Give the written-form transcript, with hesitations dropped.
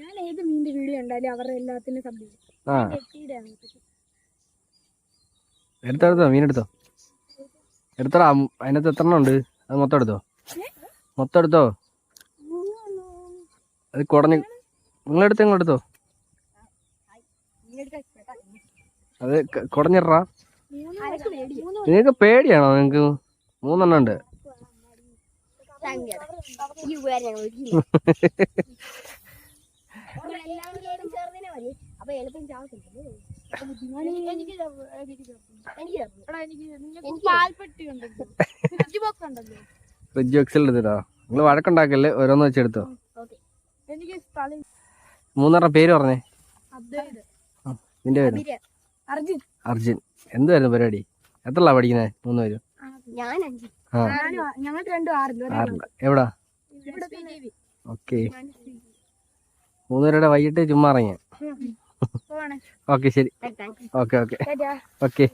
ഞാൻ ഏത് മീനിന്റെ വീഡിയോ ഉണ്ടായാലും അവരുടെ എല്ലാത്തിനും സബ്ജക്ട്. എടുത്തോ മീനെടുത്തോ, എടുത്തോടാ. അതിനകത്ത് എത്ര എണ്ണം ഉണ്ട്? അത് മൊത്തം എടുത്തോ, മൊത്തം എടുത്തോ. അത് കുടഞ്ഞ് നിങ്ങളെടുത്തോ, അത് കുടഞ്ഞിട്രാ. നിങ്ങൾക്ക് പേടിയാണോ? നിങ്ങൾക്ക് 3 എണ്ണം ഉണ്ട്. ഫ്രിഡ്ജ് ബോക്സിൽ എടുത്തിട്ടോ. നിങ്ങൾ വഴക്കുണ്ടാക്കല്ലേ, ഓരോന്ന് വെച്ചെടുത്തോ. 3 പേര് പറഞ്ഞേ. നിന്റെ പേര് അർജുൻ. എന്തുവായിരുന്നു പരിപാടി? എത്രല്ല പഠിക്കുന്നേ? 3 പേരും. എവിടാ? ഓക്കെ. 3 പേരുടെ വൈകിട്ട് ചുമ്മാ ഇറങ്ങിയ. ഓക്കെ ശരി. ഓക്കെ.